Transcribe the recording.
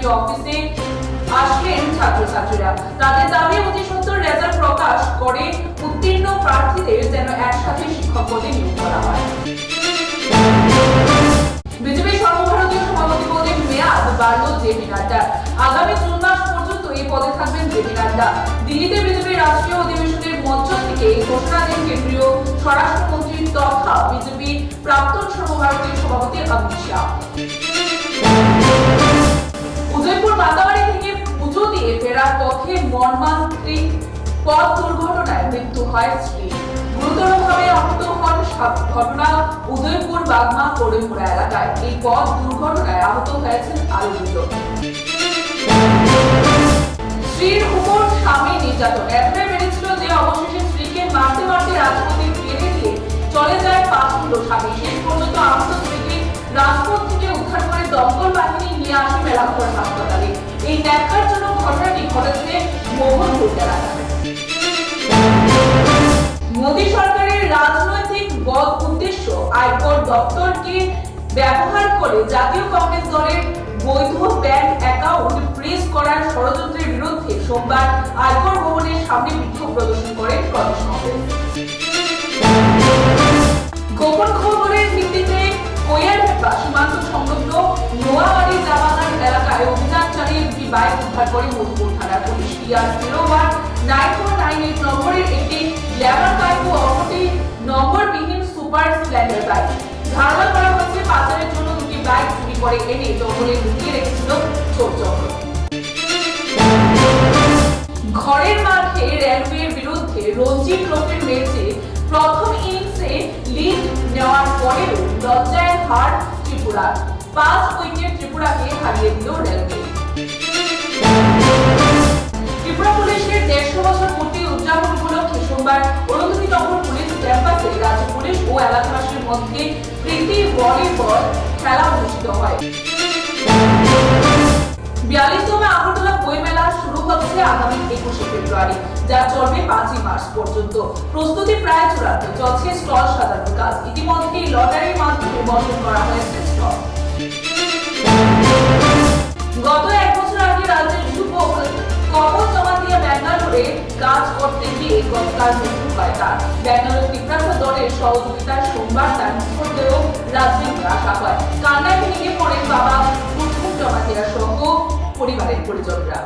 BDP অফিসে আসলেন ছাত্রছাত্রীরা। তাদের দাবি অতি সত্বর রেজাল্ট প্রকাশ করে উত্তীর্ণ প্রার্থীদের যেন একসাথে শিক্ষক পদে নিয়োগ করা হয়। বিজেপি সর্বভারতীয় সভাপতি পদে মেয়াদ বাড়ল জেপি নাড্ডার। আগামী জুন মাস পর্যন্ত এই পদে থাকবেন জেপি নাড্ডা। দিল্লিতে বিজেপির রাষ্ট্রীয় অধিবেশনের মঞ্চ থেকে ঘোষণা দেন কেন্দ্রীয় স্বরাষ্ট্রমন্ত্রী তথা বিজেপি প্রাক্তন সর্বভারতীয় সভাপতি অমিত শাহ। উদয়পুর বাতাবাড়ি থেকে পুজো দিয়ে ফেরার পথে মর্মান্তিক পথ দুর্ঘটনায় মৃত্যু হয় স্ত্রী। গুরুতরভাবে আহত হন ঘটনা উদয়পুর বাগমা করিমপুরা এলাকায়। এই পথ দুর্ঘটনায় আহত হয়েছেন আরো দুজন। স্ত্রীর উপর স্বামী নির্যাতন এতটাই বেড়েছিল যে অবশেষে স্ত্রীকে মারতে মারতে রাজপথে ফেলে দিয়ে চলে যায় 5 কিলো স্বামী। শেষ পর্যন্ত আহত স্ত্রীকে রাজপথ থেকে উদ্ধার করে দমকল বাহিনী নিয়ে আসে মেলাঘর হাসপাতালে। এই ন্যাক্কারজনক ঘটনাটি ঘটেছে মোহনপুর এলাকায়। মোদী সরকারের রাজনৈতিক বদ উদ্দেশ্য আয়কর দপ্তরকে ব্যবহার করে জাতীয় কংগ্রেস দলের বৈধ ব্যাংক অ্যাকাউন্ট ফ্রিজ করার ষড়যন্ত্রের বিরুদ্ধে সোমবার আয়কর ভবনের সামনে বিক্ষোভ প্রদর্শন করে প্রদেশ কংগ্রেস। গোপন খবরের ভিত্তিতে কোয়ারহেপা সীমান্ত সংলগ্ন নোয়াবাড়ি জামাগান এলাকায় অভিযান চালিয়ে দুটি বাইক উদ্ধার করে মধুপুর থানার পুলিশ। টিআর 019498 নম্বরের একটি গ্ল্যামার বাইক ও অপরটি নম্বরবিহীন সুপার স্প্লেন্ডার বাইক। ধারণা করা হচ্ছে পাচারের জন্য দুটি বাইক চুরি করে এনে জঙ্গলে লুকিয়ে রেখেছিল চোর চক্র। ঘরের মাঠে রেলওয়ের বিরুদ্ধে রঞ্জি ট্রফির ম্যাচে প্রথম ইনিংসে লিড নেওয়ার পরেও লজ্জায় হার ত্রিপুরা। 5 উইকেট ত্রিপুরাকে হারিয়ে দিল রেলওয়ে। ত্রিপুরা পুলিশের 150 বছর পূর্তি উদযাপন উপলক্ষে সোমবার অরুন্ধতিনগর পুলিশ ক্যাম্পাসে রাজ্য পুলিশ ও এলাকাবাসীর মধ্যে প্রীতি ভলিবল খেলা অনুষ্ঠিত হয়। 42তম আগরতলা বইমেলা শুরু হচ্ছে আগামী 21শে ফেব্রুয়ারি, যা চলবে 5ই মার্চ পর্যন্ত। প্রস্তুতি প্রায় চূড়ান্ত, চলছে স্টল সাজানোর কাজ। ইতিমধ্যেই লটারির মাধ্যমে বন্টন করা হয়েছে স্টল। গত 1 বছর আগে রাজ্যের যুবক কবর জমা দিয়ে ব্যাঙ্গালোরে কাজ করতে গিয়ে গতকাল মৃত্যু হয় তার। ব্যাঙ্গালোর তীব্রাসা দলের সহযোগিতায় সোমবার তার মৃতদেহ রাজ্যে নিয়ে আসা হয়। কান্নায় ভেঙে পড়েন বাবা কুটুম জমাতিয়া সহ পরিবারের পরিজনরা।